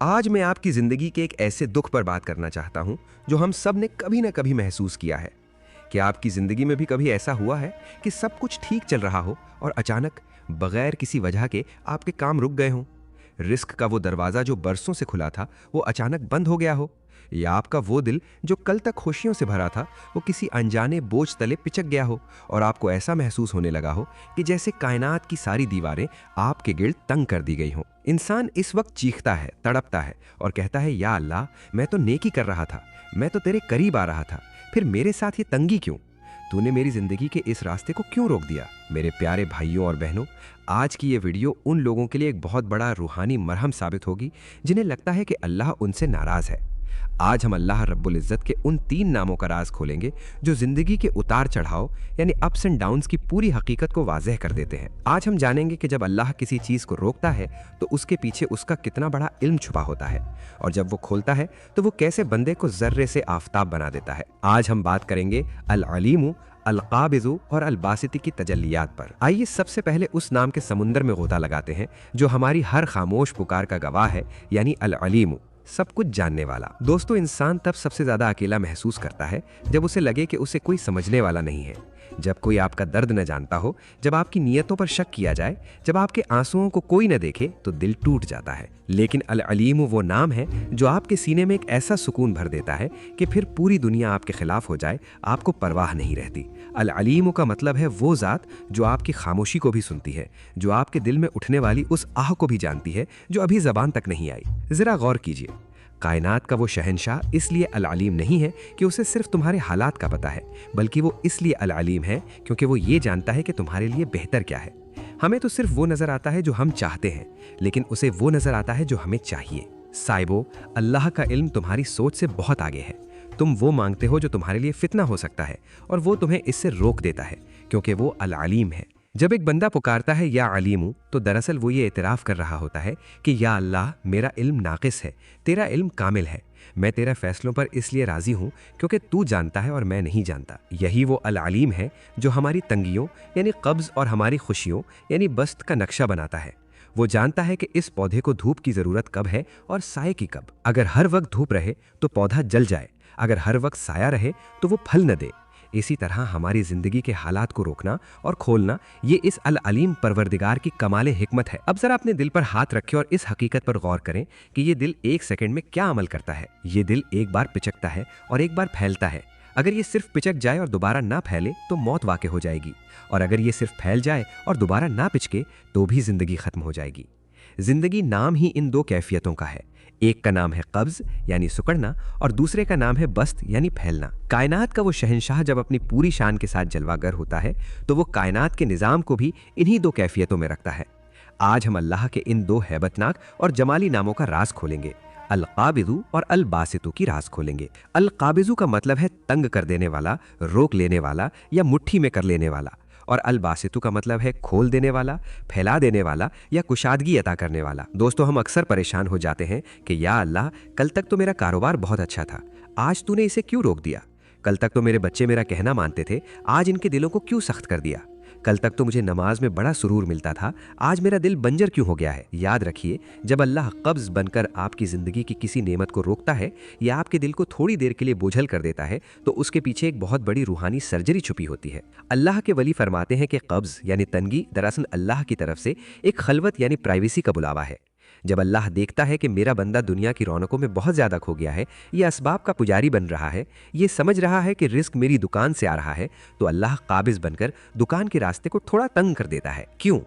आज मैं आपकी जिंदगी के एक ऐसे दुख पर बात करना चाहता हूं जो हम सब ने कभी ना कभी महसूस किया है। क्या आपकी जिंदगी में भी कभी ऐसा हुआ है कि सब कुछ ठीक चल रहा हो और अचानक बगैर किसी वजह के आपके काम रुक गए हों? रिस्क का वो दरवाजा जो बरसों से खुला था वो अचानक बंद हो गया हो, या आपका वो दिल जो कल तक खुशियों से भरा था वो किसी अनजाने बोझ तले पिचक गया हो और आपको ऐसा महसूस होने लगा हो कि जैसे कायनात की सारी दीवारें आपके गिर्द तंग कर दी गई हों। इंसान इस वक्त चीखता है, तड़पता है और कहता है, या अल्लाह, मैं तो नेकी कर रहा था, मैं तो तेरे करीब आ रहा था, फिर मेरे साथ ये तंगी क्यों? तूने मेरी जिंदगी के इस रास्ते को क्यों रोक दिया? मेरे प्यारे भाइयों और बहनों, आज की ये वीडियो उन लोगों के लिए एक बहुत बड़ा रूहानी मरहम साबित होगी जिन्हें लगता है कि अल्लाह उनसे नाराज है। आज हम अल्लाह रब्बुल इज़्ज़त के उन 3 नामों का राज खोलेंगे जो जिंदगी के उतार चढ़ाव यानी अप्स एंड डाउन्स की पूरी हकीकत को वाज़ेह कर देते हैं। आज हम जानेंगे कि जब अल्लाह किसी चीज़ को रोकता है तो उसके पीछे उसका कितना बड़ा इल्म छुपा होता है, और जब वो खोलता है तो वो कैसे बंदे को जर्रे से आफताब बना देता है। आज हम बात करेंगे अल अलीमु, अल काबिज़ु और अल बासिती की तजल्लियात पर। आइए सबसे पहले उस नाम के समुंदर में गोता लगाते हैं जो हमारी हर खामोश पुकार का गवाह है, यानी अल अलीमु, सब कुछ जानने वाला। दोस्तों, इंसान तब सबसे ज्यादा अकेला महसूस करता है जब उसे लगे कि उसे कोई समझने वाला नहीं है, जब कोई आपका दर्द न जानता हो, जब आपकी नीयतों पर शक किया जाए, जब आपके आंसुओं को कोई न देखे तो दिल टूट जाता है। लेकिन अल अलीम वो नाम है जो आपके सीने में एक ऐसा सुकून भर देता है कि फिर पूरी दुनिया आपके खिलाफ हो जाए, आपको परवाह नहीं रहती। अल अलीम का मतलब है वो ज़ात जो आपकी खामोशी को भी सुनती है, जो आपके दिल में उठने वाली उस आह को भी जानती है जो अभी ज़बान तक नहीं आई। ज़रा गौर कीजिए, कायनात का वो शहंशाह इसलिए अल अलीम नहीं है कि उसे सिर्फ तुम्हारे हालात का पता है, बल्कि वो इसलिए अल अलीम है क्योंकि वो ये जानता है कि तुम्हारे लिए बेहतर क्या है। हमें तो सिर्फ वो नज़र आता है जो हम चाहते हैं, लेकिन उसे वो नज़र आता है जो हमें चाहिए। साइबो, अल्लाह का इल्म तुम्हारी सोच से बहुत आगे है। तुम वो मांगते हो जो तुम्हारे लिए फितना हो सकता है, और वो तुम्हें इससे रोक देता है क्योंकि वो अल अलीम है। जब एक बंदा पुकारता है या अलीमू, तो दरअसल वो ये इतराफ़ कर रहा होता है कि या अल्लाह, मेरा इल्म नाक़िस है, तेरा इल्म कामिल है। मैं तेरे फैसलों पर इसलिए राज़ी हूँ क्योंकि तू जानता है और मैं नहीं जानता। यही वो अल अलीम है जो हमारी तंगियों यानी कब्ज़ और हमारी खुशियों यानी बस्त का नक्शा बनाता है। वो जानता है कि इस पौधे को धूप की ज़रूरत कब है और साए की कब। अगर हर वक्त धूप रहे तो पौधा जल जाए, अगर हर वक्त साया रहे तो वो फल न दे। इसी तरह हमारी जिंदगी के हालात को रोकना और खोलना, ये इस अल अलीम परवरदिगार की कमाले हिकमत है। अब जरा अपने दिल पर हाथ रखें और इस हकीकत पर गौर करें कि ये दिल एक सेकंड में क्या अमल करता है। ये दिल एक बार पिचकता है और एक बार फैलता है। अगर ये सिर्फ पिचक जाए और दोबारा ना फैले तो मौत वाक़ई हो जाएगी, और अगर ये सिर्फ फैल जाए और दोबारा ना पिचके तो भी जिंदगी खत्म हो जाएगी। जिंदगी नाम ही इन 2 कैफियतों का है। एक का नाम है कब्ज यानी सुकड़ना, और दूसरे का नाम है बस्त यानी फैलना। कायनात का वो शहंशाह जब अपनी पूरी शान के साथ जलवागर होता है तो वो कायनात के निज़ाम को भी इन्हीं 2 कैफियतों में रखता है। आज हम अल्लाह के इन 2 हैबतनाक और जमाली नामों का राज खोलेंगे। अल काबिज़ु और अल बासितु की राज खोलेंगे। अल काबिज़ु का मतलब है तंग कर देने वाला, रोक लेने वाला या मुट्ठी में कर लेने वाला, और अल बासितु का मतलब है खोल देने वाला, फैला देने वाला या कुशादगी अता करने वाला। दोस्तों, हम अक्सर परेशान हो जाते हैं कि या अल्लाह, कल तक तो मेरा कारोबार बहुत अच्छा था, आज तूने इसे क्यों रोक दिया? कल तक तो मेरे बच्चे मेरा कहना मानते थे, आज इनके दिलों को क्यों सख्त कर दिया? कल तक तो मुझे नमाज में बड़ा सुरूर मिलता था, आज मेरा दिल बंजर क्यों हो गया है? याद रखिए, जब अल्लाह कब्ज़ बनकर आपकी ज़िंदगी की किसी नेमत को रोकता है या आपके दिल को थोड़ी देर के लिए बोझल कर देता है तो उसके पीछे एक बहुत बड़ी रूहानी सर्जरी छुपी होती है। अल्लाह के वली फरमाते हैं कि कब्ज़ यानी तंगी दरअसल अल्लाह की तरफ से एक खलवत यानी प्राइवेसी का बुलावा है। जब अल्लाह देखता है कि मेरा बंदा दुनिया की रौनकों में बहुत ज़्यादा खो गया है, ये असबाब का पुजारी बन रहा है, ये समझ रहा है कि रिस्क मेरी दुकान से आ रहा है, तो अल्लाह काबिज़ बनकर दुकान के रास्ते को थोड़ा तंग कर देता है। क्यों?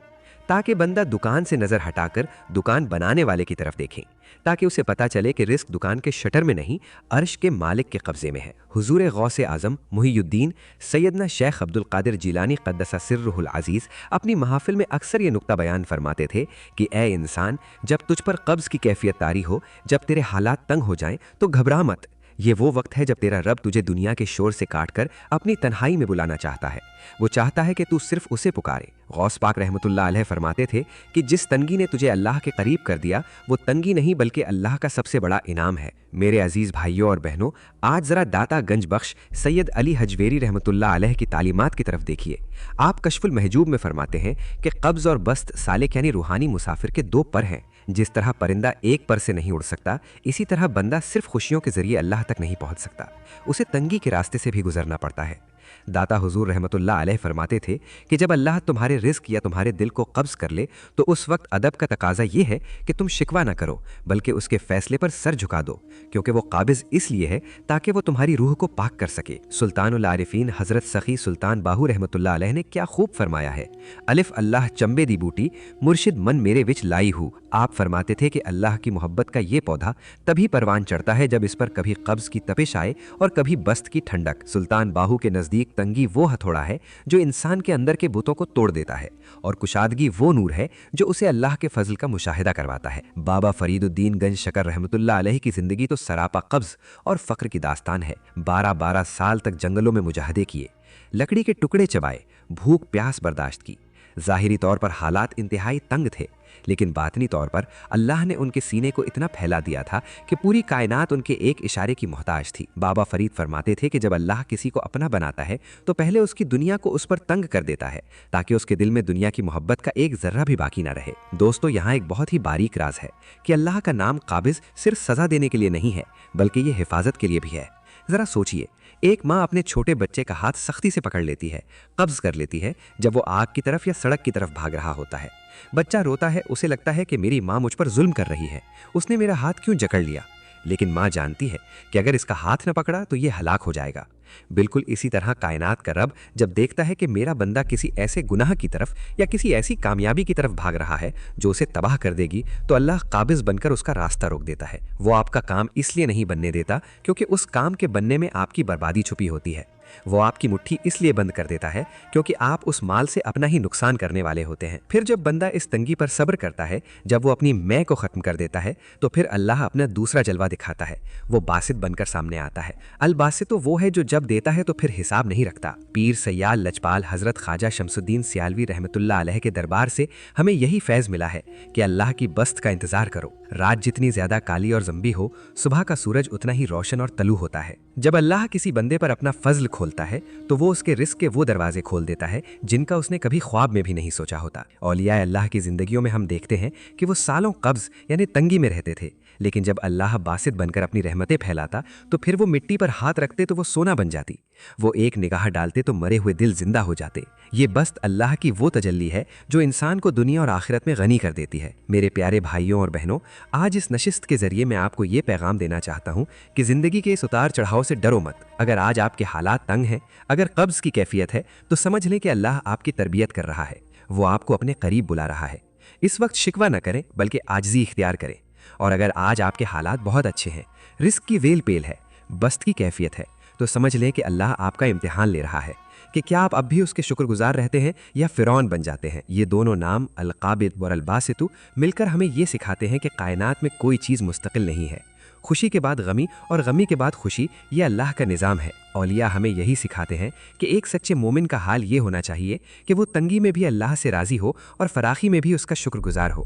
ताकि बंदा दुकान से नज़र हटाकर दुकान बनाने वाले की तरफ देखें, ताकि उसे पता चले कि रिस्क दुकान के शटर में नहीं, अर्श के मालिक के कब्ज़े में है। हुजूर गौसे आज़म मुहियुद्दीन सैयदना शेख अब्दुल कादिर जिलानी क़द्दसा सिर्रुहुल अज़ीज़ अपनी महफ़िल में अक्सर ये नुक्ता बयान फरमाते थे कि ए इंसान, जब तुझ पर कब्ज़ की कैफियत तारी हो, जब तेरे हालात तंग हो जाएं तो घबरा मत। ये वो वक्त है जब तेरा रब तुझे दुनिया के शोर से काटकर अपनी तन्हाई में बुलाना चाहता है। वो चाहता है कि तू सिर्फ उसे पुकारे। गौस पाक रहमतुल्लाह अलैह फरमाते थे कि जिस तंगी ने तुझे अल्लाह के करीब कर दिया, वो तंगी नहीं बल्कि अल्लाह का सबसे बड़ा इनाम है। मेरे अजीज़ भाइयों और बहनों, आज ज़रा दाता गंज बख्श सैयद अली हजवेरी रहमतुल्लाह अलैह की तालीमात की तरफ देखिए। आप कशफुल महजूब में फरमाते हैं कि कब्ज़ और बस्त सालिक यानी रूहानी मुसाफिर के 2 पर हैं। जिस तरह परिंदा एक पर से नहीं उड़ सकता, इसी तरह बंदा सिर्फ खुशियों के जरिए अल्लाह तक नहीं पहुंच सकता, उसे तंगी के रास्ते से भी गुजरना पड़ता है। दाता हुजूर रहमतुल्लाह अलैह फरमाते थे कि जब अल्लाह तुम्हारे रिस्क या तुम्हारे दिल को कब्ज कर ले तो उस वक्त अदब का तकाजा यह है कि तुम शिकवा ना करो, बल्कि उसके फैसले पर सर झुका दो, क्योंकि वो काबिज इसलिए है ताकि वो तुम्हारी रूह को पाक कर सके। सुल्तानुल आरिफीन हजरत सखी सुल्तान बाहू रहमतुल्लाह अलैह ने क्या खूब फरमाया है, अलिफ अल्लाह चंबे दी बूटी मुर्शिद मन मेरे विच लाई हूँ। आप फरमाते थे कि अल्लाह की मोहब्बत का ये पौधा तभी परवान चढ़ता है जब इस पर कभी कब्ज की तपिश आए और कभी बस्त की ठंडक। सुल्तान बाहू के नज़दीक तंगी वो हथौड़ा है जो इंसान के अंदर के बुतों को तोड़ देता है, और कुशादगी वो नूर है जो उसे अल्लाह के फजल का मुशाहिदा करवाता है। बाबा फरीदुद्दीन गंज शकर रहमतुल्लाह अलैह की जिंदगी तो सरापा कब्ज और फक्र की दास्तान है। 12-12 साल तक जंगलों में मुजाहदे किए, लकड़ी के टुकड़े चबाए, भूख प्यास बर्दाश्त की। ज़ाहिरी तौर पर हालात इंतहाई तंग थे, लेकिन बातनी तौर पर अल्लाह ने उनके सीने को इतना फैला दिया था कि पूरी कायनात उनके एक इशारे की मोहताज थी। बाबा फरीद फरमाते थे कि जब अल्लाह किसी को अपना बनाता है तो पहले उसकी दुनिया को उस पर तंग कर देता है, ताकि उसके दिल में दुनिया की मोहब्बत का एक जर्रा भी बाकी ना रहे। दोस्तों, यहाँ एक बहुत ही बारीक राज है कि अल्लाह का नाम काबिज सिर्फ सजा देने के लिए नहीं है, बल्कि ये हिफाजत के लिए भी है। जरा सोचिए, एक माँ अपने छोटे बच्चे का हाथ सख्ती से पकड़ लेती है, कब्ज कर लेती है जब वो आग की तरफ या सड़क की तरफ भाग रहा होता है। बच्चा रोता है, उसे लगता है कि मेरी माँ मुझ पर जुल्म कर रही है, उसने मेरा हाथ क्यों जकड़ लिया। लेकिन माँ जानती है कि अगर इसका हाथ न पकड़ा तो ये हलाक हो जाएगा। बिल्कुल इसी तरह कायनात का रब जब देखता है कि मेरा बंदा किसी ऐसे गुनाह की तरफ या किसी ऐसी कामयाबी की तरफ भाग रहा है जो उसे तबाह कर देगी, तो अल्लाह काबिज बनकर उसका रास्ता रोक देता है। वो आपका काम इसलिए नहीं बनने देता क्योंकि उस काम के बनने में आपकी बर्बादी छुपी होती है। वो आपकी मुट्ठी इसलिए बंद कर देता है क्योंकि आप उस माल से अपना ही नुकसान करने वाले होते हैं। फिर जब बंदा इस तंगी पर सब्र करता है, जब वो अपनी मैं को खत्म कर देता है, तो फिर अल्लाह अपना दूसरा जलवा दिखाता है। वो बासित बनकर सामने आता है। अल बासित तो वो है जो जब देता है तो फिर हिसाब नहीं रखता। पीर सयाल लजपाल हजरत ख्वाजा शमसुद्दीन सियालवी रहमतुल्लाह अलैह के दरबार से हमें यही फैज मिला है कि अल्लाह की बस्त का इंतजार करो। रात जितनी ज्यादा काली और जंबी हो, सुबह का सूरज उतना ही रोशन और तलू होता है। जब अल्लाह किसी बंदे पर अपना फजल खोलता है तो वो उसके रिस्क के वो दरवाजे खोल देता है जिनका उसने कभी ख्वाब में भी नहीं सोचा होता। औलिया अल्लाह की जिंदगियों में हम देखते हैं कि वो सालों कब्ज यानी तंगी में रहते थे, लेकिन जब अल्लाह बासित बनकर अपनी रहमतें फैलाता तो फिर वो मिट्टी पर हाथ रखते तो वो सोना बन जाती, वो एक निगाह डालते तो मरे हुए दिल जिंदा हो जाते। ये बस्त अल्लाह की वो तजल्ली है जो इंसान को दुनिया और आखिरत में गनी कर देती है। मेरे प्यारे भाइयों और बहनों, आज इस नशिस्त के जरिए मैं आपको ये पैगाम देना चाहता हूँ कि जिंदगी के इस उतार चढ़ाव से डरो मत। अगर आज आपके हालात तंग हैं, अगर कब्ज की कैफियत है, तो समझ लें कि अल्लाह आपकी तरबियत कर रहा है, वो आपको अपने करीब बुला रहा है। इस वक्त शिकवा न करें बल्कि आजिज़ी इख्तियार करें। और अगर आज आपके हालात बहुत अच्छे हैं, रिस्क की वेल पेल है, बस्त की कैफियत है, तो समझ लें कि अल्लाह आपका इम्तिहान ले रहा है कि क्या आप अब भी उसके शुक्रगुजार रहते हैं या फिरौन बन जाते हैं। ये दोनों नाम अल-काबिद और अल-बासितु मिलकर हमें ये सिखाते हैं कि कायनात में कोई चीज़ मुस्तकिल नहीं है। खुशी के बाद गमी और गमी के बाद खुशी, ये अल्लाह का निज़ाम है। औलिया हमें यही सिखाते हैं कि एक सच्चे मोमिन का हाल ये होना चाहिए कि वो तंगी में भी अल्लाह से राज़ी हो और फराखी में भी उसका शुक्रगुजार हो।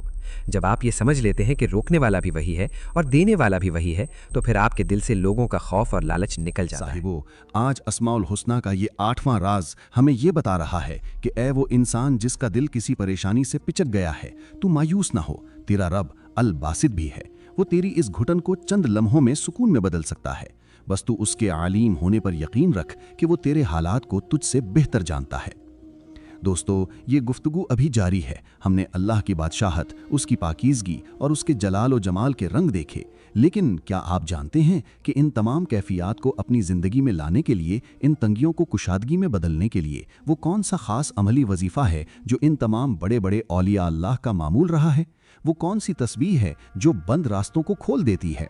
जब आप ये समझ लेते हैं कि रोकने वाला भी वही है और देने वाला भी वही है, तो फिर आपके दिल से लोगों का खौफ और लालच निकल जाता है। साहिबो, आज अस्माउल हुस्ना का ये 8वां राज हमें ये बता रहा है कि ए वो इंसान जिसका दिल किसी परेशानी से पिचक गया है, तू मायूस ना हो, तेरा रब अल बासित भी है। वो तेरी इस घुटन को चंद लम्हों में सुकून में बदल सकता है। बस तू उसके आलीम होने पर यकीन रख कि वो तेरे हालात को तुझसे बेहतर जानता है। दोस्तों, ये गुफ्तगू अभी जारी है। हमने अल्लाह की बादशाहत, उसकी पाकीज़गी और उसके जलाल और जमाल के रंग देखे, लेकिन क्या आप जानते हैं कि इन तमाम कैफियत को अपनी ज़िंदगी में लाने के लिए, इन तंगियों को कुशादगी में बदलने के लिए वो कौन सा ख़ास अमली वजीफ़ा है जो इन तमाम बड़े बड़े औलिया अल्लाह का मामूल रहा है? वो कौन सी तस्बीह है जो बंद रास्तों को खोल देती है?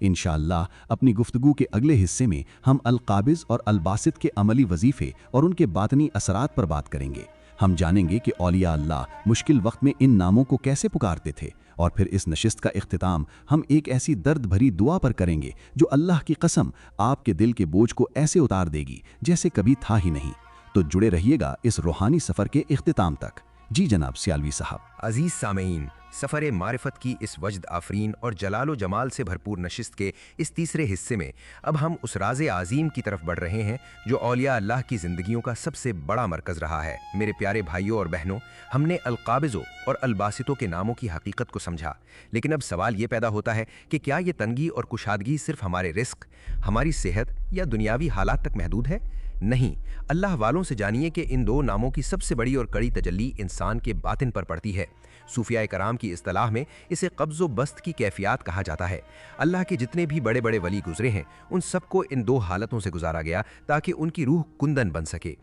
इंशाअल्लाह अपनी गुफ्तगू के अगले हिस्से में हम अल-काबिज़ और अल-बासित के अमली वजीफ़े और उनके बातनी असरात पर बात करेंगे। हम जानेंगे कि औलिया अल्लाह मुश्किल वक्त में इन नामों को कैसे पुकारते थे, और फिर इस नशिस्त का इख्तिताम हम एक ऐसी दर्द भरी दुआ पर करेंगे जो अल्लाह की कसम आपके दिल के बोझ को ऐसे उतार देगी जैसे कभी था ही नहीं। तो जुड़े रहिएगा इस रूहानी सफ़र के इख्तिताम तक। जी जनाब सियालवी साहब। अजीज सामीन, सफ़र मारिफत की इस वजद आफरीन और जलालो जमाल से भरपूर नशिस्त के इस तीसरे हिस्से में अब हम उस राज़े आज़ीम की तरफ बढ़ रहे हैं जो औलिया अल्लाह की ज़िंदगियों का सबसे बड़ा मरकज़ रहा है। मेरे प्यारे भाइयों और बहनों, हमने अलकाबिज़ों और अलबासितों के नामों की हकीकत को समझा, लेकिन अब सवाल ये पैदा होता है कि क्या ये तंगी और कुशादगी सिर्फ हमारे रिस्क, हमारी सेहत या दुनियावी हालात तक महदूद है? नहीं, अल्लाह वालों से जानिए कि इन दो नामों की सबसे बड़ी और कड़ी तजल्ली इंसान के बातिन पर पड़ती है। सूफिया कराम की इस्तिलाह में इसे कब्ज़ो बस्त की कैफियत कहा जाता है। अल्लाह के जितने भी बड़े बड़े वली गुजरे हैं, उन सबको इन दो हालतों से गुजारा गया ताकि उनकी रूह कुंदन बन सके।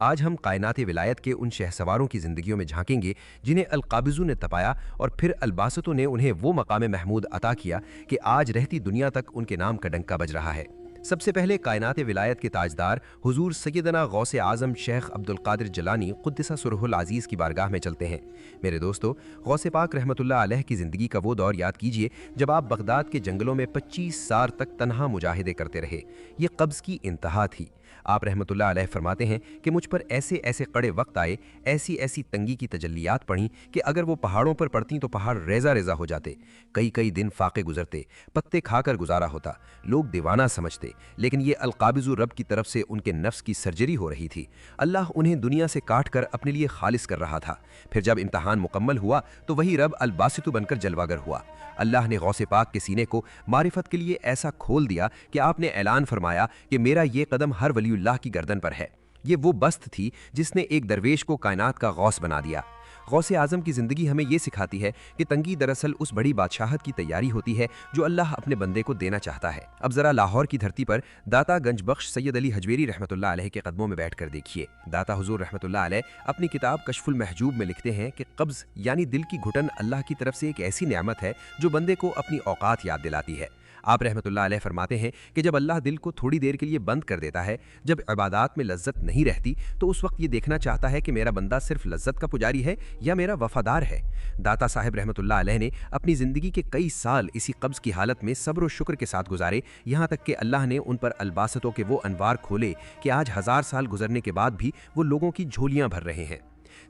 आज हम कायनात विलायत के उन शहसवारों की ज़िंदगियों में झांकेंगे जिन्हें अलकाबिज़ों ने तपाया और फिर अलबासतों ने उन्हें वो मकाम महमूद अता किया कि आज रहती दुनिया तक उनके नाम का डंका बज रहा है। सबसे पहले कायनात विलायत के ताजदार हुजूर सैयदना गौसे आज़म शेख अब्दुल कादिर जलानी क़ुद्दस सुरहुल अज़ीज़ की बारगाह में चलते हैं। मेरे दोस्तों, गौसे पाक रहमतुल्लाह अलैह की ज़िंदगी का वो दौर याद कीजिए जब आप बगदाद के जंगलों में 25 साल तक तन्हा मुजाहिदे करते रहे। ये कब्ज़ की इंतहा थी। आप रहमतुल्लाह अलैह फरमाते हैं कि मुझ पर ऐसे ऐसे कड़े वक्त आए, ऐसी ऐसी तंगी की तजल्लियात पड़ी कि अगर वो पहाड़ों पर पड़ती तो पहाड़ रेजा रेजा हो जाते। कई कई दिन फाके गुजरते, पत्ते खाकर गुजारा होता, लोग दीवाना समझते, लेकिन ये अलकाबिज़ु रब की तरफ से उनके नफ्स की सर्जरी हो रही थी। अल्लाह उन्हें दुनिया से काट कर अपने लिए खालिस कर रहा था। फिर जब इम्तहान मुकम्मल हुआ तो वही रब अलबासितु बनकर जलवागर हुआ। अल्लाह ने गौसे पाक के सीने को मारिफत के लिए ऐसा खोल दिया कि आपने ऐलान फरमाया कि मेरा ये कदम हर वलीउल्लाह की गर्दन पर है। ये वो बस्त थी जिसने एक दरवेश को कायनात का गौस बना दिया। गौसे आज़म की ज़िंदगी हमें ये सिखाती है कि तंगी दरअसल उस बड़ी बादशाहत की तैयारी होती है जो अल्लाह अपने बंदे को देना चाहता है। अब ज़रा लाहौर की धरती पर दाता गंज बख्श सैयद अली हजवेरी रहमतुल्लाह अलैह के कदमों में बैठकर देखिए। दाता हुजूर रहमतुल्लाह अलैह अपनी किताब कशफुल महजूब में लिखते हैं कि कब्ज़ यानी दिल की घुटन अल्लाह की तरफ से एक ऐसी नेमत है जो बंदे को अपनी औकात याद दिलाती है। आप रहमतुल्लाह अलैह फरमाते हैं कि जब अल्लाह दिल को थोड़ी देर के लिए बंद कर देता है, जब इबादत में लज्जत नहीं रहती, तो उस वक्त ये देखना चाहता है कि मेरा बंदा सिर्फ लज्जत का पुजारी है या मेरा वफादार है। दाता साहिब रहमतुल्लाह अलैह ने अपनी ज़िंदगी के कई साल इसी कब्ज़ की हालत में सब्र और शुक्र के साथ गुजारे, यहाँ तक कि अल्लाह ने उन पर अलबासतों के वो अनवार खोले कि आज 1000 साल गुजरने के बाद भी वो लोगों की झोलियाँ भर रहे हैं।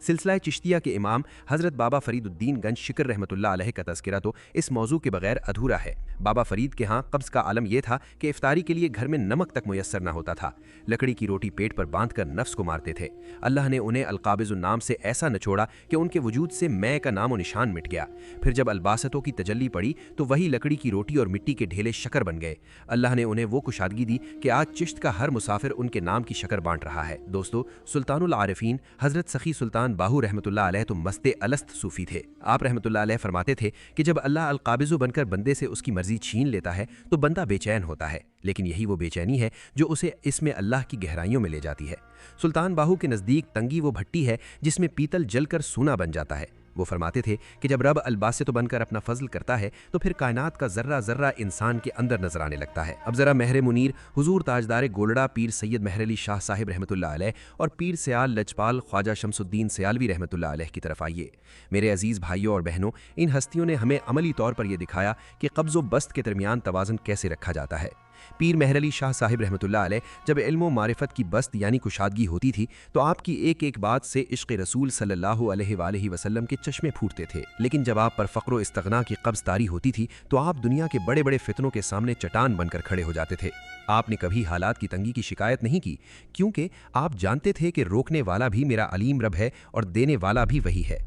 सिलसिला चिश्तिया के इमाम हज़रत बाबा फरीदुद्दीन गंज शिकर रहमतुल्लाह अलैह का तज़किरा तो इस मौजू के बगैर अधूरा है। बाबा फरीद के यहाँ कब्ज़ का आलम यह था कि इफ्तारी के लिए घर में नमक तक मुयस्सर न होता था। लकड़ी की रोटी पेट पर बांधकर नफ्स को मारते थे। अल्लाह ने उन्हें अलकाबिज़ुन नाम से ऐसा नचोड़ा कि उनके वजूद से मैं का नामो निशान मिट गया। फिर जब अलबासतों की तजल्ली पड़ी तो वही लकड़ी की रोटी और मिट्टी के ढेले शकर बन गए। अल्लाह ने उन्हें वो कुशादगी दी कि आज चिश्त का हर मुसाफिर उनके नाम की शकर बांट रहा है। दोस्तों, सुल्तानुल आरिफीन हज़रत सखी सुल्तान बाहू रहमतुल्लाह अलैह तो मस्ते अलस्त सूफी थे। आप रहमतुल्लाह अलैह फरमाते थे कि जब अल्लाह अलकाबिज़ु बनकर बंदे से उसकी मर्जी छीन लेता है तो बंदा बेचैन होता है, लेकिन यही वो बेचैनी है जो उसे इसमें अल्लाह की गहराइयों में ले जाती है। सुल्तान बाहू के नज़दीक तंगी वो भट्टी है जिसमें पीतल जलकर सोना बन जाता है। वो फरमाते थे कि जब रब अलबासित बनकर अपना फजल करता है तो फिर कायनात का जर्रा जर्रा इंसान के अंदर नजर आने लगता है। अब जरा महर मुनीर हुजूर ताजदार गोलड़ा पीर सैयद महर अली शाह साहिब रहमतुल्लाह अलैह और पीर सयाल लजपाल ख्वाजा शमसुद्दीन सयालवी रहमतुल्लाह अलैह की तरफ आइए। मेरे अजीज़ भाइयों और बहनों, इन हस्तियों ने हमें अमली तौर पर यह दिखाया कि कब्ज़ व बस्त के दरमियान तवाज़ुन कैसे रखा जाता है। पीर महर अली शाह साहिब रहमतुल्लाह अलैह जब इल्म व मारिफत की बस्त यानी कुशादगी होती थी तो आपकी एक एक बात से इश्क़ रसूल सल्लल्लाहु अलैहि वसल्लम के चश्मे फूटते थे। लेकिन जब आप पर फ़क्र व इस्तग़ना की कब्ज़ तारी होती थी तो आप दुनिया के बड़े बड़े फितनों के सामने चट्टान बनकर खड़े हो जाते थे। आपने कभी हालात की तंगी की शिकायत नहीं की, क्योंकि आप जानते थे कि रोकने वाला भी मेरा अलीम रब है और देने वाला भी वही है।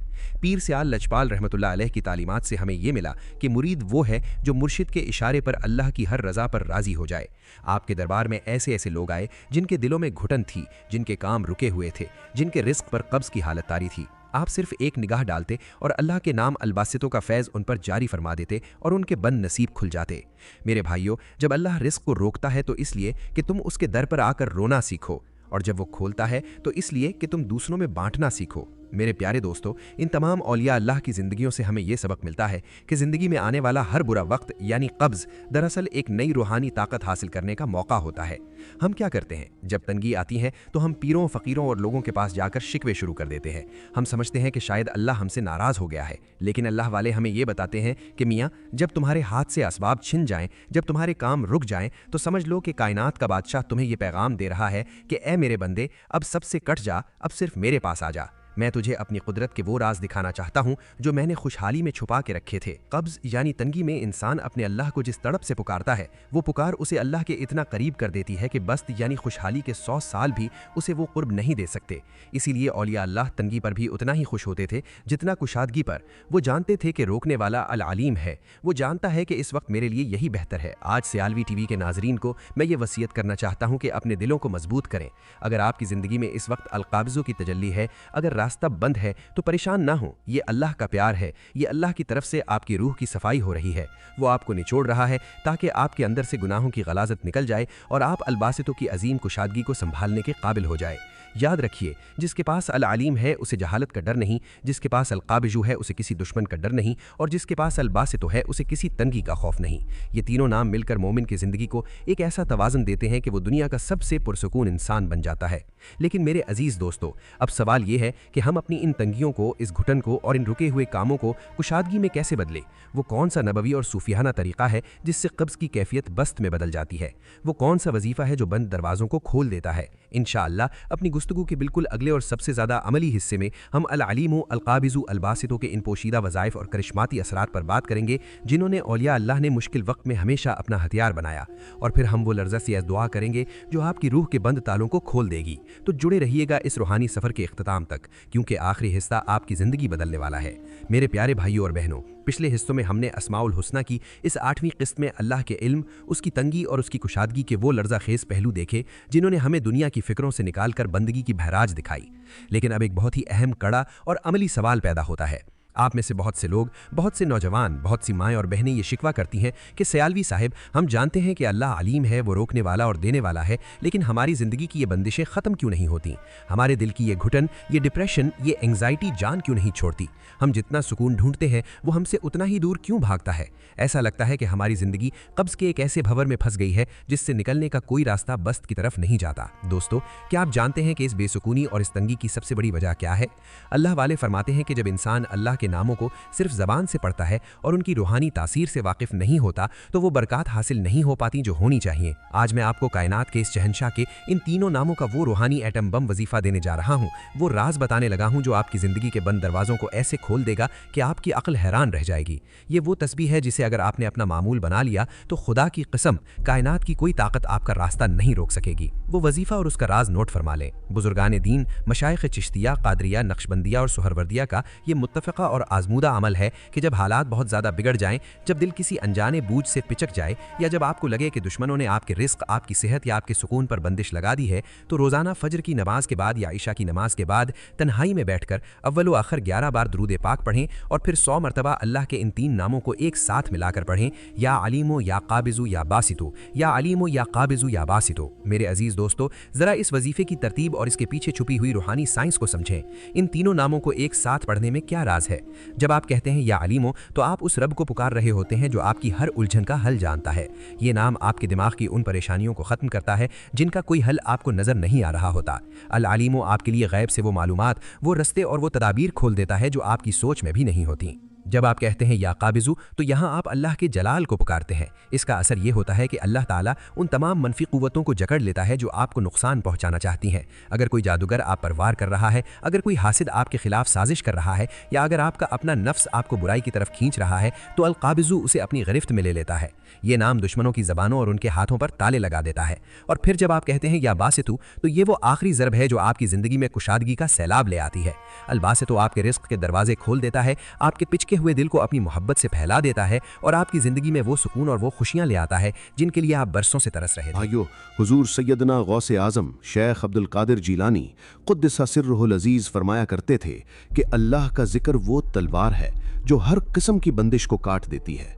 पीर सयाल लजपाल रहमतुल्लाह अलैह की तालीमात से हमें यह मिला कि मुरीद वो है जो मुर्शिद के इशारे पर अल्लाह की हर रज़ा पर राज़ी हो जाए। आपके दरबार में ऐसे ऐसे लोग आए जिनके दिलों में घुटन थी, जिनके काम रुके हुए थे, जिनके रिस्क पर कब्ज़ की हालत तारी थी। आप सिर्फ एक निगाह डालते और अल्लाह के नाम अलबासितों का फैज़ उन पर जारी फरमा देते और उनके बंद नसीब खुल जाते। मेरे भाइयों, जब अल्लाह रिस्क को रोकता है तो इसलिए कि तुम उसके दर पर आकर रोना सीखो, और जब वो खोलता है तो इसलिए कि तुम दूसरों में बांटना सीखो। मेरे प्यारे दोस्तों, इन तमाम औलिया अल्लाह की ज़िंदगियों से हमें यह सबक मिलता है कि ज़िंदगी में आने वाला हर बुरा वक्त यानी कब्ज़ दरअसल एक नई रूहानी ताकत हासिल करने का मौका होता है। हम क्या करते हैं, जब तंगी आती है तो हम पीरों, फ़कीरों और लोगों के पास जाकर शिकवे शुरू कर देते हैं। हम समझते हैं कि शायद अल्लाह हमसे नाराज़ हो गया है, लेकिन अल्लाह वाले हमें ये बताते हैं कि मियाँ, जब तुम्हारे हाथ से असबाब छिन जाएं, जब तुम्हारे काम रुक जाएं, तो समझ लो कि कायनात का बादशाह तुम्हें यह पैगाम दे रहा है कि ए मेरे बंदे, अब सबसे कट जा, अब सिर्फ मेरे पास आ जा। मैं तुझे अपनी कुदरत के वो राज दिखाना चाहता हूँ जो मैंने खुशहाली में छुपा के रखे थे। कब्ज यानी तंगी में इंसान अपने अल्लाह को जिस तड़प से पुकारता है, वो पुकार उसे अल्लाह के इतना करीब कर देती है कि बस्त यानी खुशहाली के 100 साल भी उसे वो कुर्ब नहीं दे सकते। इसीलिए औलिया अल्लाह तंगी पर भी उतना ही खुश होते थे जितना कुशादगी पर। वो जानते थे कि रोकने वाला अल अलीम है, वो जानता है कि इस वक्त मेरे लिए यही बेहतर है। आज सियालवी टीवी के नाजरीन को मैं ये वसीयत करना चाहता हूँ कि अपने दिलों को मजबूत करें। अगर आपकी ज़िंदगी में इस वक्त अलकाबिज़ों की तजल्ली है, अगर रास्ता बंद है, तो परेशान ना हो। ये अल्लाह का प्यार है, ये अल्लाह की तरफ से आपकी रूह की सफाई हो रही है। वो आपको निचोड़ रहा है ताकि आपके अंदर से गुनाहों की गलाजत निकल जाए और आप अलबासितों की अजीम कुशादगी को संभालने के काबिल हो जाए। याद रखिए, जिसके पास अल अलीम है उसे जहालत का डर नहीं, जिसके पास अल काबिजू है उसे किसी दुश्मन का डर नहीं, और जिसके पास अल बासितो है उसे किसी तंगी का खौफ नहीं। ये तीनों नाम मिलकर मोमिन की ज़िंदगी को एक ऐसा तवाज़न देते हैं कि वो दुनिया का सबसे पुरसुकून इंसान बन जाता है। लेकिन मेरे अजीज़ दोस्तों, अब सवाल ये है कि हम अपनी इन तंगियों को, इस घुटन को और इन रुके हुए कामों को कुशादगी में कैसे बदले। वो कौन सा नबवी और सूफियाना तरीक़ा है जिससे कब्ज़ की कैफियत बस्त में बदल जाती है? वो कौन सा वजीफ़ा है जो बंद दरवाज़ों को खोल देता है? इंशाअल्लाह अपनी गुफ्तगू के बिल्कुल अगले और सबसे ज़्यादा अमली हिस्से में हम अल अलीम, अल काबिज़, अल बासितों के इन पोशीदा वज़ाइफ और करिश्माती असरात पर बात करेंगे जिन्होंने औलिया अल्लाह ने मुश्किल वक्त में हमेशा अपना हथियार बनाया। और फिर हम वो लर्ज़ा सी दुआ करेंगे जो आपकी रूह के बंद तालों को खोल देगी। तो जुड़े रहिएगा इस रूहानी सफ़र के इख्तिताम तक, क्योंकि आखिरी हिस्सा आपकी ज़िंदगी बदलने वाला है। मेरे प्यारे भाइयों और बहनों, पिछले हिस्सों में हमने अस्माउल हुस्ना की इस 8वीं किस्त में अल्लाह के इल्म, उसकी तंगी और उसकी कुशादगी के वो लर्ज़ा खेज़ पहलू देखे जिन्होंने हमें दुनिया की फ़िक्रों से निकालकर बंदगी की बहराज दिखाई। लेकिन अब एक बहुत ही अहम, कड़ा और अमली सवाल पैदा होता है। आप में से बहुत से लोग, बहुत से नौजवान, बहुत सी माएँ और बहनें ये शिकवा करती हैं कि सयालवी साहिब, हम जानते हैं कि अल्लाह अलीम है, वो रोकने वाला और देने वाला है, लेकिन हमारी ज़िंदगी की ये बंदिशें ख़त्म क्यों नहीं होती? हमारे दिल की ये घुटन, ये डिप्रेशन, ये एंग्जाइटी जान क्यों नहीं छोड़ती? हम जितना सुकून ढूंढते हैं वो हमसे उतना ही दूर क्यों भागता है? ऐसा लगता है कि हमारी ज़िंदगी कब्ज़ के एक ऐसे भंवर में फंस गई है जिससे निकलने का कोई रास्ता बस्त की तरफ नहीं जाता। दोस्तों, क्या आप जानते हैं कि इस बेसुकूनी और इस तंगी की सबसे बड़ी वजह क्या है? अल्लाह वाले फरमाते हैं कि जब इंसान अल्लाह के नामों को सिर्फ ज़बान से पढ़ता है और उनकी रूहानी तासीर से वाकिफ नहीं होता, तो वो बरकत हासिल नहीं हो पाती जो होनी चाहिए। आज मैं आपको कायनात के इस शहंशाह के इन तीनों नामों का वो रूहानी एटम बम वजीफा देने जा रहा हूँ, वो राज बताने लगा हूँ जो आपकी ज़िंदगी के बंद दरवाज़ों को ऐसे खोल देगा कि आपकी अक्ल हैरान रह जाएगी। ये वो तस्बीह है जिसे अगर आपने अपना मामूल बना लिया तो खुदा की कसम, कायनात की कोई ताकत आपका रास्ता नहीं रोक सकेगी। वो वजीफा और उसका राज नोट फरमा लें। बुजुर्गान दीन, मशाइख चिश्तिया, कादरिया, नक्शबंदिया और सुहरवर्दिया का ये मुत्तफ़क़ा और आजमूदा अमल है कि जब हालात बहुत ज़्यादा बिगड़ जाएं, जब दिल किसी अनजाने बूझ से पिचक जाए, या जब आपको लगे कि दुश्मनों ने आपके रिस्क, आपकी सेहत या आपके सुकून पर बंदिश लगा दी है, तो रोज़ाना फजर की नमाज के बाद या ईशा की नमाज के बाद तन्हाई में बैठकर अव्वल व आखिर 11 बार दुरूद पाक पढ़ें और फिर 100 मरतबा अल्लाह के इन 3 नामों को एक साथ मिलाकर पढ़ें, या अलीमो या काबिज़ु या बासितो, या अलीमो या काबिज़ु या बासितो। मेरे अजीज़ दोस्तों, ज़रा इस वजीफे की तरतीब और इसके पीछे छुपी हुई रूहानी साइंस को समझें। इन तीनों नामों को एक साथ पढ़ने में क्या राज है? जब आप कहते हैं या अलीमो, तो आप उस रब को पुकार रहे होते हैं जो आपकी हर उलझन का हल जानता है। ये नाम आपके दिमाग की उन परेशानियों को ख़त्म करता है जिनका कोई हल आपको नज़र नहीं आ रहा होता। अल अलीमो आपके लिए गैब से वो मालूमात, वो रस्ते और वो तदाबीर खोल देता है जो आपकी सोच में भी नहीं होती। जब आप कहते हैं या काबिज़ु, तो यहाँ आप अल्लाह के जलाल को पुकारते हैं। इसका असर ये होता है कि अल्लाह ताला उन तमाम मनफी क़ुव्वतों को जकड़ लेता है जो आपको नुकसान पहुँचाना चाहती हैं। अगर कोई जादूगर आप पर वार कर रहा है, अगर कोई हासिद आपके खिलाफ साजिश कर रहा है, या अगर आपका अपना नफ्स आपको बुराई की तरफ खींच रहा है, तो अल काबिज़ु उसे अपनी गिरफ्त में ले लेता है। ये नाम दुश्मनों की ज़बानों और उनके हाथों पर ताले लगा देता है। और फिर जब आप कहते हैं या बासितु, तो ये वो आखिरी ज़रब है जो आपकी ज़िंदगी में कुशादगी का सैलाब ले आती है। अल बासितु आपके रिस्क के दरवाजे खोल देता है, आपके पिचके हुए दिल को अपनी मोहब्बत से फैला देता है और आपकी ज़िंदगी में वो सुकून और वो खुशियाँ ले आता है जिनके लिए आप बरसों से तरस रहे थे। भाइयों, हुजूर सैयदना गौसे आज़म शेख अब्दुल कादिर जीलानी क़ुद्दसा सिर्रुहुल अज़ीज़ फरमाया करते थे कि अल्लाह का जिक्र वो तलवार है जो हर किस्म की बंदिश को काट देती है।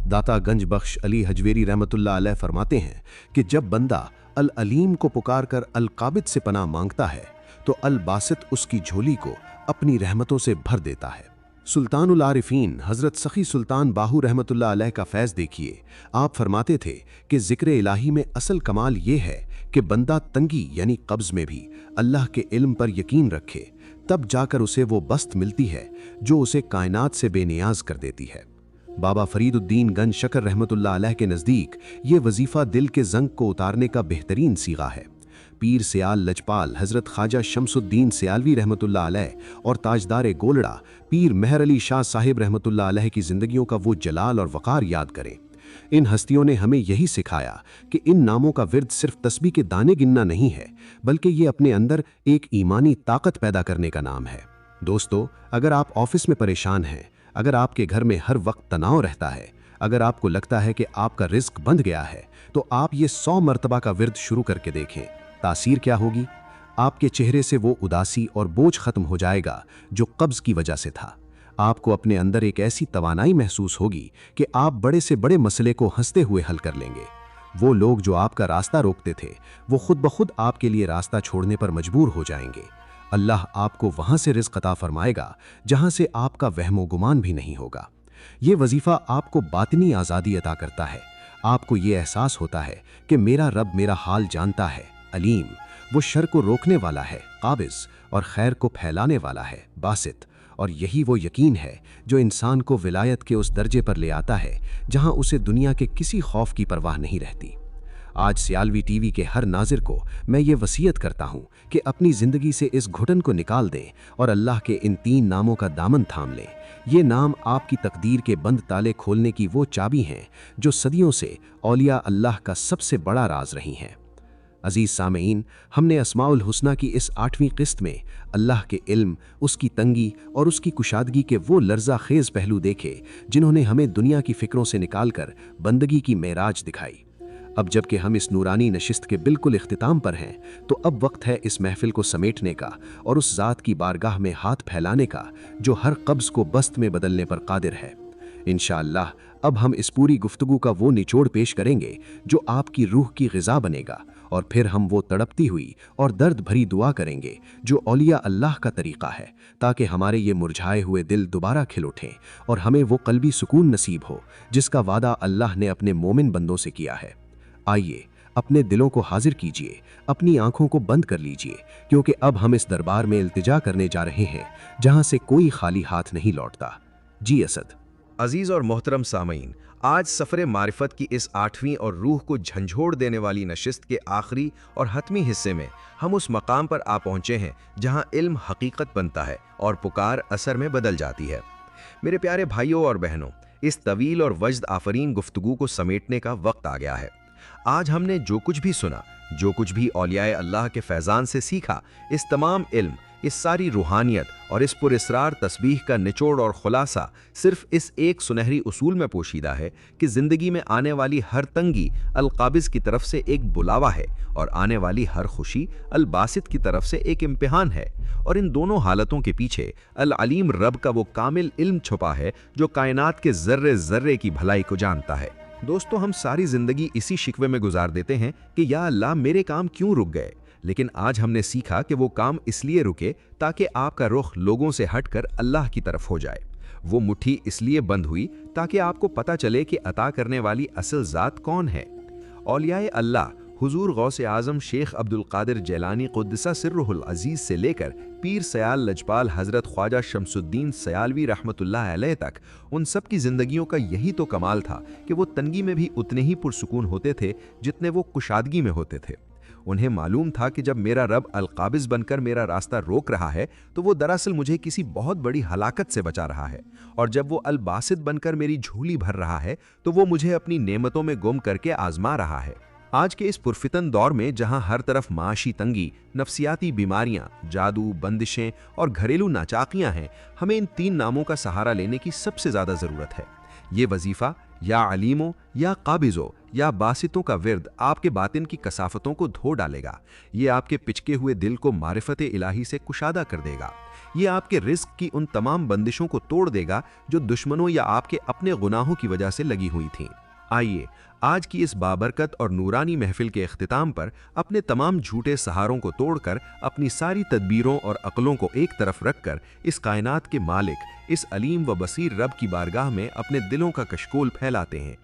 दाता गंज बख्श अली हजवेरी रहमतुल्लाह अलैह फरमाते हैं कि जब बंदा अल अलीम को पुकार कर अल काबिद से पनाह मांगता है तो अल बासित उसकी झोली को अपनी रहमतों से भर देता है। सुल्तानुल आरिफीन हज़रत सखी सुल्तान बाहू रहमतुल्लाह अलैह का फैज़ देखिए। आप फरमाते थे कि ज़िक्र इलाही में असल कमाल ये है कि बंदा तंगी यानी कब्ज़ में भी अल्लाह के इल्म पर यकीन रखे, तब जाकर उसे वो बस्त मिलती है जो उसे कायनात से बेनियाज कर देती है। बाबा फरीदुद्दीन गंज शकर रहमतुल्लाह अलैह के नज़दीक ये वजीफ़ा दिल के जंग को उतारने का बेहतरीन सीगा है। पीर सयाल लजपाल हज़रत ख्वाजा शमसुद्दीन सयालवी रहमतुल्लाह अलैह और ताजदार गोलड़ा पीर मेहर अली शाह साहिब रहमतुल्लाह अलैह की ज़िंदगियों का वो जलाल और वक़ार याद करें। इन हस्तियों ने हमें यही सिखाया कि इन नामों का विर्द सिर्फ तस्बीह के दाने गिनना नहीं है, बल्कि ये अपने अंदर एक ईमानी ताकत पैदा करने का नाम है। दोस्तों, अगर आप ऑफिस में परेशान हैं, अगर आपके घर में हर वक्त तनाव रहता है, अगर आपको लगता है कि आपका रिस्क बंध गया है, तो आप ये 100 मरतबा का विर्द शुरू करके देखें। तासीर क्या होगी? आपके चेहरे से वो उदासी और बोझ खत्म हो जाएगा जो कब्ज की वजह से था। आपको अपने अंदर एक ऐसी तवानाई महसूस होगी कि आप बड़े से बड़े मसले को हंसते हुए हल कर लेंगे। वो लोग जो आपका रास्ता रोकते थे, वो खुद ब खुद आपके लिए रास्ता छोड़ने पर मजबूर हो जाएंगे। अल्लाह आपको वहां से रिज़्क़ अता फरमाएगा जहां से आपका वहमो गुमान भी नहीं होगा। ये वजीफ़ा आपको बातिनी आज़ादी अता करता है। आपको ये एहसास होता है कि मेरा रब मेरा हाल जानता है, अलीम। वो शर को रोकने वाला है, काबिज़, और खैर को फैलाने वाला है, बासित। और यही वो यकीन है जो इंसान को विलायत के उस दर्जे पर ले आता है जहां उसे दुनिया के किसी खौफ की परवाह नहीं रहती। आज सियालवी टीवी के हर नाजिर को मैं ये वसीयत करता हूं कि अपनी ज़िंदगी से इस घुटन को निकाल दें और अल्लाह के इन 3 नामों का दामन थाम लें। ये नाम आपकी तकदीर के बंद ताले खोलने की वो चाबी हैं जो सदियों से औलिया अल्लाह का सबसे बड़ा राज रही हैं। अजीज़ सामईन, हमने अस्माउल हुस्ना की इस 8वीं किस्त में अल्लाह के इल्म, उसकी तंगी और उसकी कुशादगी के वो लर्जा खेज़ पहलू देखे जिन्होंने हमें दुनिया की फ़िक्रों से निकालकर बंदगी की मेराज दिखाई। अब जबकि हम इस नूरानी नशिस्त के बिल्कुल इख्तिताम पर हैं, तो अब वक्त है इस महफिल को समेटने का और उस ज़ात की बारगाह में हाथ फैलाने का जो हर कब्ज़ को बस्त में बदलने पर कादिर है। इंशाअल्लाह अब हम इस पूरी गुफ्तगू का वो निचोड़ पेश करेंगे जो आपकी रूह की ग़िज़ा बनेगा, और फिर हम वो तड़पती हुई और दर्द भरी दुआ करेंगे जो औलिया अल्लाह का तरीक़ा है, ताकि हमारे ये मुरझाए हुए दिल दोबारा खिल उठें और हमें वो क़ल्बी सुकून नसीब हो जिसका वादा अल्लाह ने अपने मोमिन बंदों से किया है। आइए अपने दिलों को हाजिर कीजिए, अपनी आंखों को बंद कर लीजिए, क्योंकि अब हम इस दरबार में इल्तिजा करने जा रहे हैं जहां से कोई खाली हाथ नहीं लौटता। जी असद। अजीज़ और मोहतरम सामईन, आज सफ़र मारिफत की इस 8वीं और रूह को झंझोड़ देने वाली नशिस्त के आखिरी और हतमी हिस्से में हम उस मकाम पर आ पहुँचे हैं जहाँ इल्म हकीकत बनता है और पुकार असर में बदल जाती है। मेरे प्यारे भाइयों और बहनों, इस तवील और वजद आफरीन गुफ्तगू को समेटने का वक्त आ गया है। आज हमने जो कुछ भी सुना, जो कुछ भी औलियाए अल्लाह के फैज़ान से सीखा, इस तमाम इल्म, इस सारी रूहानियत और इस पुरस्रार तस्बीह का निचोड़ और खुलासा सिर्फ इस एक सुनहरी उसूल में पोशीदा है कि ज़िंदगी में आने वाली हर तंगी अल-काबिज़ की तरफ से एक बुलावा है और आने वाली हर खुशी अल-बासित की तरफ से एक इम्तिहान है। और इन दोनों हालतों के पीछे अल-अलीम रब का वो कामिल इल्म छुपा है जो कायनात के ज़र्रे ज़र्रे की भलाई को जानता है। दोस्तों, हम सारी ज़िंदगी इसी शिकवे में गुजार देते हैं कि या अल्लाह मेरे काम क्यों रुक गए, लेकिन आज हमने सीखा कि वो काम इसलिए रुके ताकि आपका रुख लोगों से हटकर अल्लाह की तरफ हो जाए। वो मुट्ठी इसलिए बंद हुई ताकि आपको पता चले कि अता करने वाली असल ज़ात कौन है। औलियाए अल्लाह हुजूर गौसे आज़म शेख अब्दुल कादिर जैलानी क़ुद्दसा सिर्रुहुल अज़ीज़ से लेकर पीर सयाल लजपाल हज़रत ख्वाजा शमसुद्दीन सयालवी रहमतुल्लाह अलैह तक, उन सब की ज़िंदगियों का यही तो कमाल था कि वो तंगी में भी उतने ही पुरसुकून होते थे जितने वो कुशादगी में होते थे। उन्हें मालूम था कि जब मेरा रब अल-काबिज़ बनकर मेरा रास्ता रोक रहा है तो वो दरअसल मुझे किसी बहुत बड़ी हलाकत से बचा रहा है, और जब वो अल-बासित बनकर मेरी झोली भर रहा है तो वो मुझे अपनी नेमतों में गुम करके आजमा रहा है। आज के इस पुरफितन दौर में जहां हर तरफ माशी तंगी, नफ्सियाती बीमारियां, जादू, बंदिशें और घरेलू नाचाकियां हैं, हमें इन 3 नामों का सहारा लेने की सबसे ज़्यादा ज़रूरत है। ये वजीफ़ा या अलीमों या काबिज़ों या बासितों का विर्द आपके बातिन की कसाफतों को धो डालेगा। ये आपके पिचके हुए दिल को मारिफत इलाही से कुशादा कर देगा। ये आपके रिस्क की उन तमाम बंदिशों को तोड़ देगा जो दुश्मनों या आपके अपने गुनाहों की वजह से लगी हुई थीं। आइए आज की इस बाबरकत और नूरानी महफिल के इख्तिताम पर अपने तमाम झूठे सहारों को तोड़कर अपनी सारी तदबीरों और अक्लों को एक तरफ रखकर इस कायनात के मालिक, इस अलीम व बसीर रब की बारगाह में अपने दिलों का कशकोल फैलाते हैं।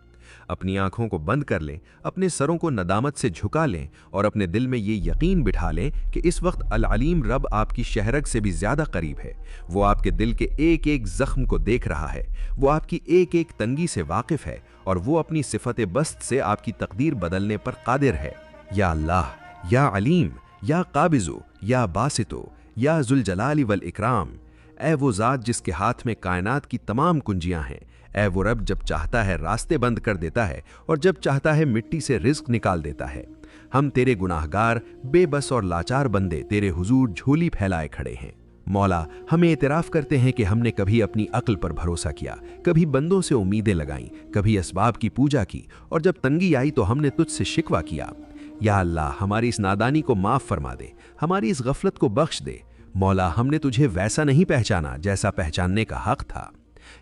अपनी आंखों को बंद कर लें, अपने सरों को नदामत से झुका लें और अपने दिल में ये यकीन बिठा लें कि इस वक्त अल अलीम रब आपकी शहरग से भी ज्यादा करीब है। वो आपके दिल के एक एक जख्म को देख रहा है, वो आपकी एक एक तंगी से वाकिफ है और वो अपनी सिफत बस्त से आपकी तकदीर बदलने पर कादिर है। या अल्लाह, या अलीम, या काबिज़ो, या बासितो, या जुल जलाली वल इकराम। ऐ वो ज़ात जिसके हाथ में कायनात की तमाम कुंजियां हैं। ऐ वो रब जब चाहता है रास्ते बंद कर देता है और जब चाहता है मिट्टी से रिज़्क निकाल देता है। हम तेरे गुनाहगार, बेबस और लाचार बंदे तेरे हुजूर झोली फैलाए खड़े हैं। मौला, हमें एतराफ़ करते हैं कि हमने कभी अपनी अक्ल पर भरोसा किया, कभी बंदों से उम्मीदें लगाईं, कभी असबाब की पूजा की, और जब तंगी आई तो हमने तुझसे शिकवा किया। या अल्लाह, हमारी इस नादानी को माफ़ फरमा दे, हमारी इस गफलत को बख्श दे। मौला, हमने तुझे वैसा नहीं पहचाना जैसा पहचानने का हक़ था।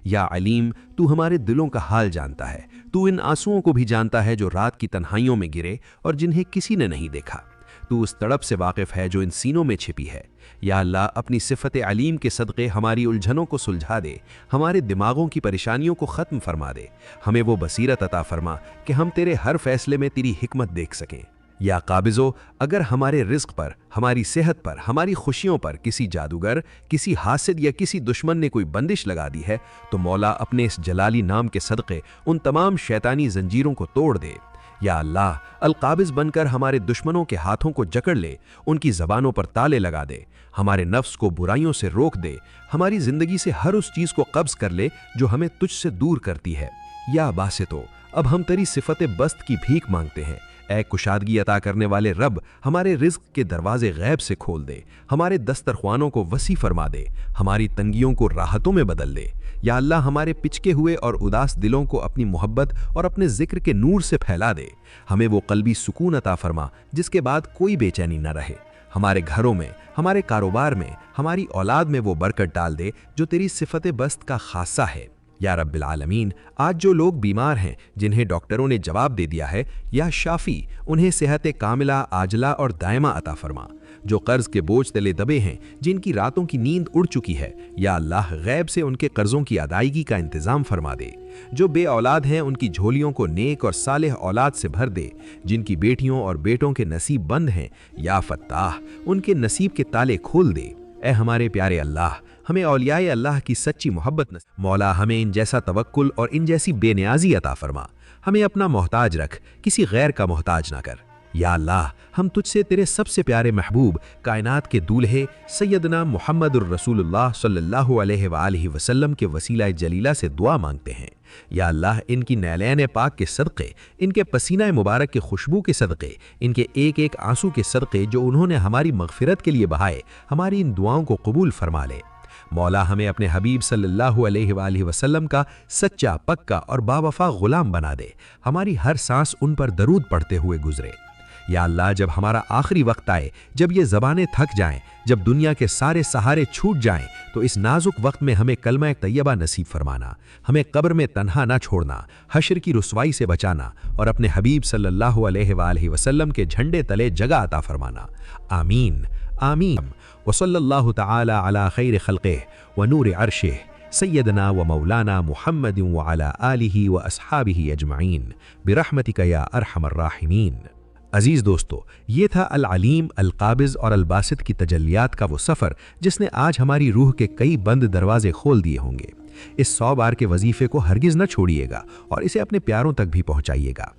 या अलीम, तू हमारे दिलों का हाल जानता है। तू इन आंसुओं को भी जानता है जो रात की तन्हाइयों में गिरे और जिन्हें किसी ने नहीं देखा। तू उस तड़प से वाकिफ़ है जो इन सीनों में छिपी है। या अल्लाह, अपनी सिफ़त अलीम के सदक़े हमारी उलझनों को सुलझा दे, हमारे दिमागों की परेशानियों को ख़त्म फरमा दे। हमें वो बसीरत अता फरमा कि हम तेरे हर फैसले में तेरी हिकमत देख सकें। या काबिज़ो, अगर हमारे रिज़्क़ पर, हमारी सेहत पर, हमारी खुशियों पर किसी जादूगर, किसी हासिद या किसी दुश्मन ने कोई बंदिश लगा दी है, तो मौला अपने इस जलाली नाम के सदक़े उन तमाम शैतानी जंजीरों को तोड़ दे। या अल्लाह, अल-काबिज़ बनकर हमारे दुश्मनों के हाथों को जकड़ ले, उनकी ज़बानों पर ताले लगा दे, हमारे नफ्स को बुराइयों से रोक दे, हमारी ज़िंदगी से हर उस चीज़ को कब्ज़ कर ले जो हमें तुझसे दूर करती है। या बासितो, अब हम तेरी सिफ़त बस्त की भीख मांगते हैं। ऐ कुशादगी अता करने वाले रब, हमारे रिज़्क़ के दरवाजे गैब से खोल दे, हमारे दस्तरख्वानों को वसी फरमा दे, हमारी तंगियों को राहतों में बदल दे। या अल्लाह, हमारे पिचके हुए और उदास दिलों को अपनी मोहब्बत और अपने ज़िक्र के नूर से फैला दे। हमें वो क़ल्बी सुकून अता फरमा जिसके बाद कोई बेचैनी न रहे। हमारे घरों में, हमारे कारोबार में, हमारी औलाद में वो बरकत डाल दे जो तेरी सिफ़त बस्त का खासा है। या रब्बिल आलमीन, आज जो लोग बीमार हैं, जिन्हें डॉक्टरों ने जवाब दे दिया है, या शाफ़ी, उन्हें सेहत कामिला, आजला और दायमा अता फरमा। जो कर्ज के बोझ तले दबे हैं, जिनकी रातों की नींद उड़ चुकी है, या अल्लाह, गैब से उनके कर्जों की अदायगी का इंतज़ाम फरमा दे। जो बे औलाद हैं, उनकी झोलियों को नेक और सालेह औलाद से भर दे। जिनकी बेटियों और बेटों के नसीब बंद हैं, या फत्ताह, उनके नसीब के ताले खोल दे। ए हमारे प्यारे अल्लाह, हमें औलियाए अल्लाह की सच्ची मोहब्बत नसीब। मौला, हमें इन जैसा तवक्कुल और इन जैसी बेनियाजी अता फरमा। हमें अपना मोहताज रख, किसी गैर का मोहताज ना कर। या अल्लाह, हम तुझसे तेरे सबसे प्यारे महबूब, कायनात के दूल्हे सैयदना मुहम्मदुर रसूलुल्लाह सल्लल्लाहु अलैहि वसल्लम के वसीला जलीला से दुआ मांगते हैं। या अल्लाह, इनकी नैलैन पाक के सदक़े, इनके पसीना मुबारक के खुशबू के सदक़े, इनके एक एक आंसू के सदक़े जो उन्होंने हमारी मग़फ़िरत के लिए बहाए, हमारी इन दुआओं को कबूल फरमा ले। मौला, हमें अपने हबीब सल्लल्लाहु अलैहि वसल्लम का सच्चा, पक्का और बावफा ग़ुलाम बना दे। हमारी हर सांस उन पर दरूद पढ़ते हुए गुजरे। या अल्लाह, जब हमारा आखिरी वक्त आए, जब ये ज़बानें थक जाएं, जब दुनिया के सारे सहारे छूट जाएं, तो इस नाजुक वक्त में हमें कलमा तैयबा नसीब फरमाना, हमें कब्र में तन्हा ना छोड़ना, हश्र की रुसवाई से बचाना और अपने हबीब सल्लल्लाहु अलैहि वसल्लम के झंडे तले जगह अता फरमाना। आमीन आमीन। वसल्लल्लाहु तआला अला खैर खल्क़िह व नूर अर्शिह सय्यदना व मौलाना मुहम्मदिन व अला आलिहि व अस्हाबिहि अजमईन बिरहमतिका या अरहमर राहिमीन। अजीज़ दोस्तों, ये था अल अलीम, अल काबिज़ और अल बासित की तजल्लियात का वो सफ़र जिसने आज हमारी रूह के कई बंद दरवाजे खोल दिए होंगे। इस 100 बार के वजीफ़े को हरगिज़ न छोड़िएगा और इसे अपने प्यारों तक भी पहुँचाइएगा।